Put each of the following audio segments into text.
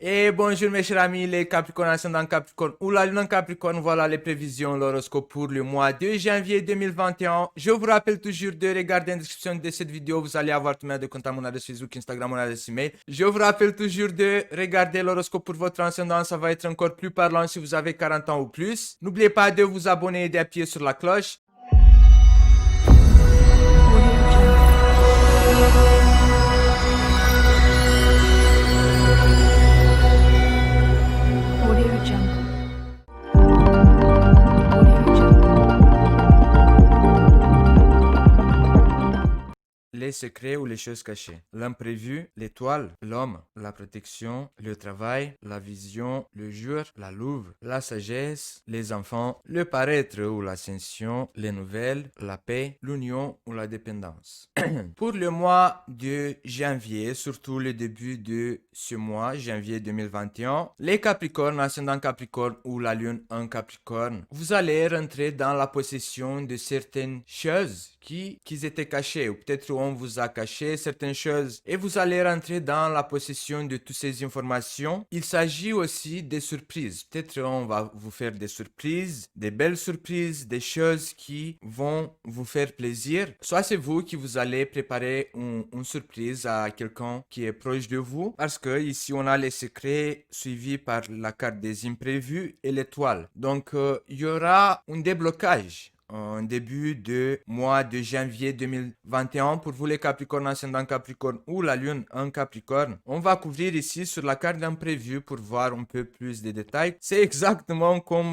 Et bonjour mes chers amis, les Capricornes ascendant Capricorne ou la lune en Capricorne, voilà les prévisions, l'horoscope pour le mois de janvier 2021. Je vous rappelle toujours de regarder la description de cette vidéo, vous allez avoir tout de compte à mon adresse Facebook, Instagram, mon adresse email. Je vous rappelle toujours de regarder l'horoscope pour votre ascendant, ça va être encore plus parlant si vous avez 40 ans ou plus. N'oubliez pas de vous abonner et d'appuyer sur la cloche. Audio Jungle. Audio Jungle. Les secrets ou les choses cachées. L'imprévu, l'étoile, l'homme, la protection, le travail, la vision, le jour, la louve, la sagesse, les enfants, le paraître ou l'ascension, les nouvelles, la paix, l'union ou la dépendance. Pour le mois de janvier, surtout le début de ce mois, janvier 2021, les Capricornes, ascendant Capricorne ou la lune en Capricorne, vous allez rentrer dans la possession de certaines choses qui étaient cachées, ou peut-être on vous a caché certaines choses et vous allez rentrer dans la possession de toutes ces informations. Il s'agit aussi des surprises. Peut-être on va vous faire des surprises, des belles surprises, des choses qui vont vous faire plaisir. Soit c'est vous qui vous allez préparer une surprise à quelqu'un qui est proche de vous, parce que ici on a les secrets suivis par la carte des imprévus et l'étoile. Donc il y aura un déblocage en début de mois de janvier 2021 pour vous les Capricornes ascendant Capricorne ou la lune en Capricorne. On va couvrir ici sur la carte d'imprévu pour voir un peu plus de détails. C'est exactement comme,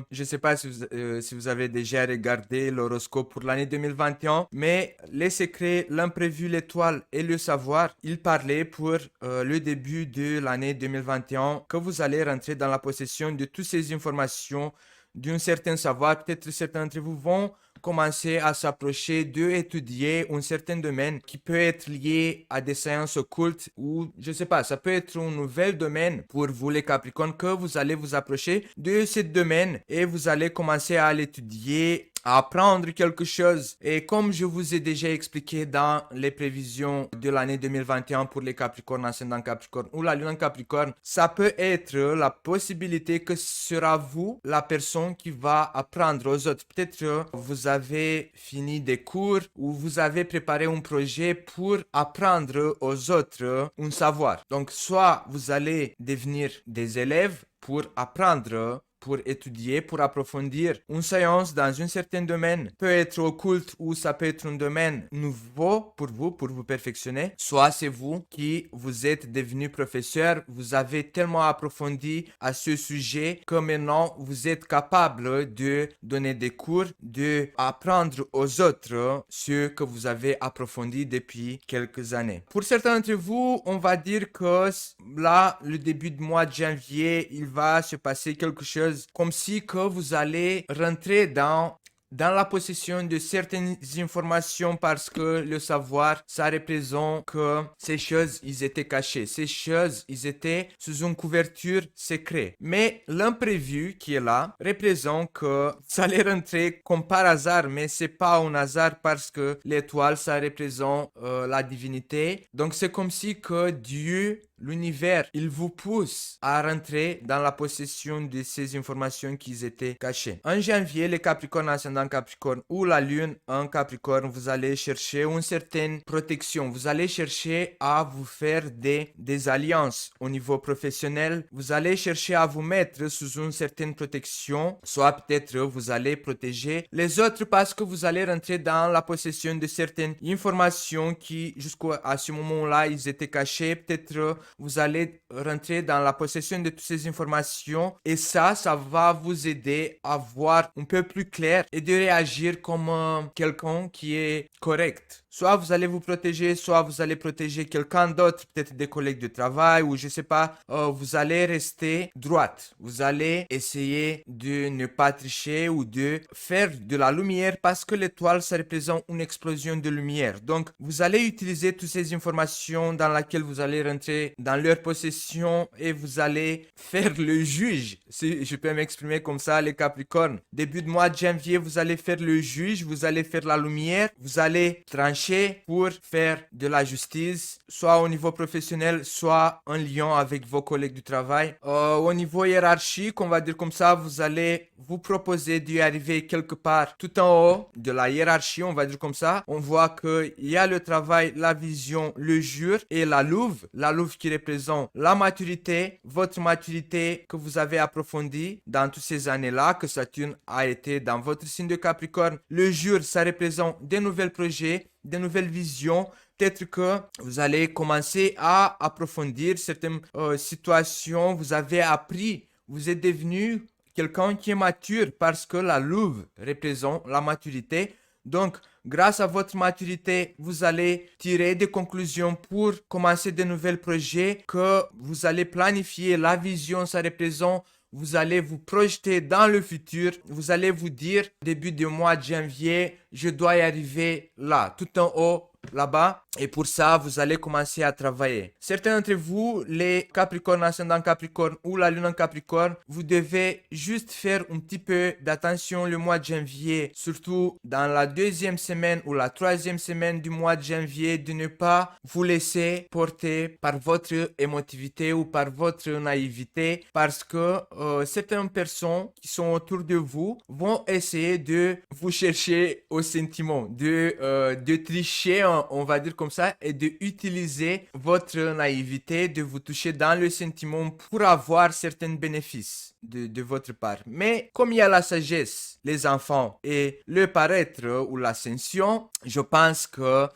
je ne sais pas si vous avez déjà regardé l'horoscope pour l'année 2021, mais les secrets, l'imprévu, l'étoile et le savoir, il parlait pour le début de l'année 2021 que vous allez rentrer dans la possession de toutes ces informations d'un certain savoir. Peut-être certains d'entre vous vont commencer à s'approcher d'étudier un certain domaine qui peut être lié à des séances occultes ou je sais pas, ça peut être un nouvel domaine pour vous les Capricornes que vous allez vous approcher de ce domaine et vous allez commencer à l'étudier, à apprendre quelque chose. Et comme je vous ai déjà expliqué dans les prévisions de l'année 2021 pour les Capricornes ascendant Capricorne ou la lune en Capricorne, ça peut être la possibilité que ce sera vous la personne qui va apprendre aux autres. Peut-être vous avez fini des cours ou vous avez préparé un projet pour apprendre aux autres un savoir. Donc soit vous allez devenir des élèves pour apprendre, pour étudier, pour approfondir une séance dans un certain domaine. Peut être occulte ou ça peut être un domaine nouveau pour vous perfectionner. Soit c'est vous qui vous êtes devenu professeur, vous avez tellement approfondi à ce sujet que maintenant vous êtes capable de donner des cours, de apprendre aux autres ce que vous avez approfondi depuis quelques années. Pour certains d'entre vous, on va dire que là, le début du mois de janvier, il va se passer quelque chose comme si que vous allez rentrer dans la possession de certaines informations parce que le savoir, ça représente que ces choses, ils étaient cachées. Ces choses, ils étaient sous une couverture secrète. Mais l'imprévu qui est là représente que ça allait rentrer comme par hasard, mais c'est pas un hasard parce que l'étoile, ça représente la divinité. Donc c'est comme si que Dieu, l'univers, il vous pousse à rentrer dans la possession de ces informations qui étaient cachées. En janvier, les Capricornes ascendant Capricorne ou la lune en Capricorne, vous allez chercher une certaine protection. Vous allez chercher à vous faire des alliances au niveau professionnel. Vous allez chercher à vous mettre sous une certaine protection. Soit peut-être vous allez protéger les autres parce que vous allez rentrer dans la possession de certaines informations qui jusqu'à ce moment-là, ils étaient cachées. Peut-être vous allez rentrer dans la possession de toutes ces informations et ça va vous aider à voir un peu plus clair et de réagir comme quelqu'un qui est correct. Soit vous allez vous protéger, soit vous allez protéger quelqu'un d'autre, peut-être des collègues de travail ou je sais pas, vous allez rester droite. Vous allez essayer de ne pas tricher ou de faire de la lumière parce que l'étoile, ça représente une explosion de lumière. Donc, vous allez utiliser toutes ces informations dans lesquelles vous allez rentrer dans leur possession et vous allez faire le juge, si je peux m'exprimer comme ça, les Capricornes. Début de mois de janvier, vous allez faire le juge, vous allez faire la lumière, vous allez trancher tricher pour faire de la justice, soit au niveau professionnel, soit en lien avec vos collègues du travail. Au niveau hiérarchique, on va dire comme ça, vous allez vous proposer d'y arriver quelque part tout en haut de la hiérarchie, on va dire comme ça. On voit qu'il y a le travail, la vision, le jure et la louve. La louve qui représente la maturité, votre maturité que vous avez approfondie dans toutes ces années-là, que Saturne a été dans votre signe de Capricorne. Le jure, ça représente des nouveaux projets, des nouvelles visions. Peut-être que vous allez commencer à approfondir certaines situations. Vous avez appris, vous êtes devenu quelqu'un qui est mature parce que la louve représente la maturité. Donc, grâce à votre maturité, vous allez tirer des conclusions pour commencer de nouveaux projets que vous allez planifier. La vision, ça représente, vous allez vous projeter dans le futur. Vous allez vous dire, début du mois de janvier, je dois y arriver là, tout en haut, là-bas. Et pour ça, vous allez commencer à travailler. Certains d'entre vous, les Capricornes, ascendant Capricorne ou la Lune en Capricorne, vous devez juste faire un petit peu d'attention le mois de janvier, surtout dans la deuxième semaine ou la troisième semaine du mois de janvier, de ne pas vous laisser porter par votre émotivité ou par votre naïveté, parce que certaines personnes qui sont autour de vous vont essayer de vous chercher au sentiment, de tricher, on va dire comme ça, et de utiliser votre naïveté, de vous toucher dans le sentiment pour avoir certains bénéfices de votre part. Mais comme il y a la sagesse, les enfants et le paraître ou l'ascension, je pense que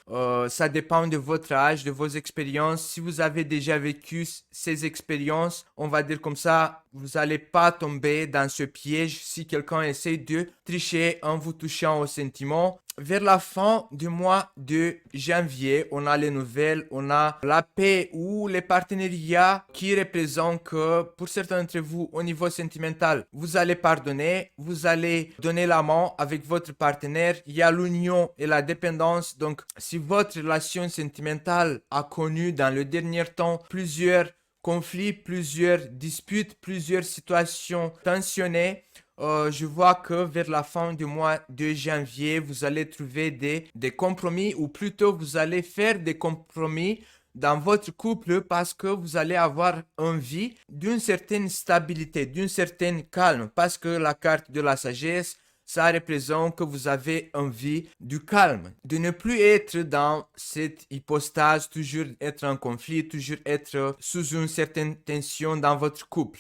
ça dépend de votre âge, de vos expériences. Si vous avez déjà vécu ces expériences, on va dire comme ça, vous n'allez pas tomber dans ce piège si quelqu'un essaie de tricher en vous touchant au sentiment. Vers la fin du mois de janvier, on a les nouvelles, on a la paix ou les partenariats qui représentent que pour certains d'entre vous, au niveau sentimental, vous allez pardonner, vous allez donner la main avec votre partenaire. Il y a l'union et la dépendance. Donc, si votre relation sentimentale a connu dans le dernier temps plusieurs conflits, plusieurs disputes, plusieurs situations tensionnées, je vois que vers la fin du mois de janvier, vous allez trouver des compromis, ou plutôt vous allez faire des compromis dans votre couple parce que vous allez avoir envie d'une certaine stabilité, d'une certaine calme, parce que la carte de la sagesse, ça représente que vous avez envie du calme, de ne plus être dans cette hypostase, toujours être en conflit, toujours être sous une certaine tension dans votre couple.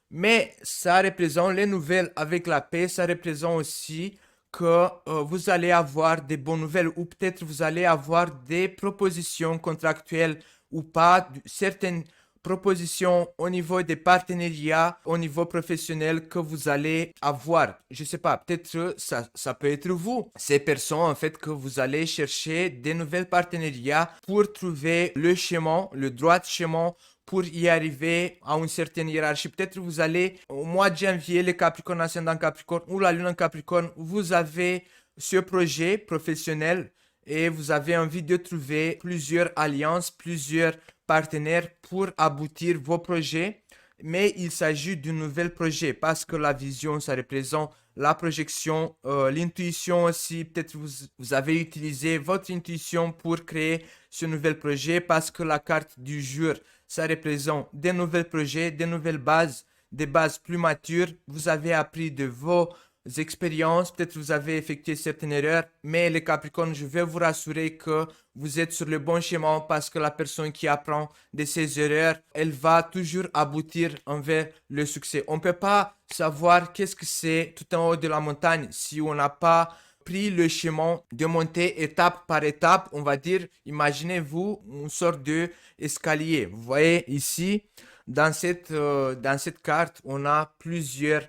Mais ça représente les nouvelles avec la paix, ça représente aussi que vous allez avoir des bonnes nouvelles ou peut-être vous allez avoir des propositions contractuelles ou pas, certaines propositions au niveau des partenariats, au niveau professionnel que vous allez avoir. Je sais pas, peut-être ça peut être vous, ces personnes en fait que vous allez chercher des nouvelles partenariats pour trouver le chemin, le droit chemin pour y arriver à une certaine hiérarchie. Peut-être vous allez, au mois de janvier, les Capricornes ascendant Capricorne ou la Lune en Capricorne, vous avez ce projet professionnel et vous avez envie de trouver plusieurs alliances, plusieurs partenaires pour aboutir vos projets. Mais il s'agit d'un nouvel projet parce que la vision, ça représente la projection, l'intuition aussi. Peut-être vous avez utilisé votre intuition pour créer ce nouvel projet parce que la carte du jour, ça représente des nouveaux projets, des nouvelles bases, des bases plus matures. Vous avez appris de vos expériences, peut-être vous avez effectué certaines erreurs, mais les Capricornes, je vais vous rassurer que vous êtes sur le bon chemin parce que la personne qui apprend de ses erreurs, elle va toujours aboutir envers le succès. On ne peut pas savoir qu'est-ce que c'est tout en haut de la montagne si on n'a pas pris le chemin de monter étape par étape, on va dire. Imaginez-vous une sorte de escalier. Vous voyez ici, dans cette carte, on a plusieurs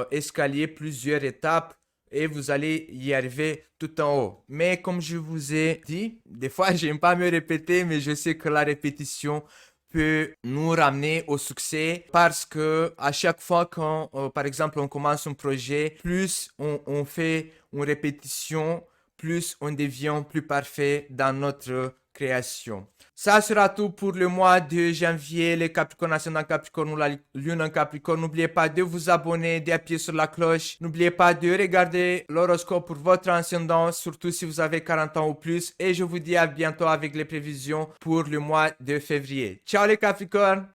escaliers, plusieurs étapes et vous allez y arriver tout en haut. Mais comme je vous ai dit, des fois, j'aime pas me répéter, mais je sais que la répétition peut nous ramener au succès parce que à chaque fois quand, par exemple, on commence un projet, plus on fait une répétition, plus on devient plus parfait dans notre création. Ça sera tout pour le mois de janvier, les Capricornes ascendant Capricorne ou la lune en Capricorne. N'oubliez pas de vous abonner, d'appuyer sur la cloche. N'oubliez pas de regarder l'horoscope pour votre ascendant, surtout si vous avez 40 ans ou plus. Et je vous dis à bientôt avec les prévisions pour le mois de février. Ciao les Capricornes!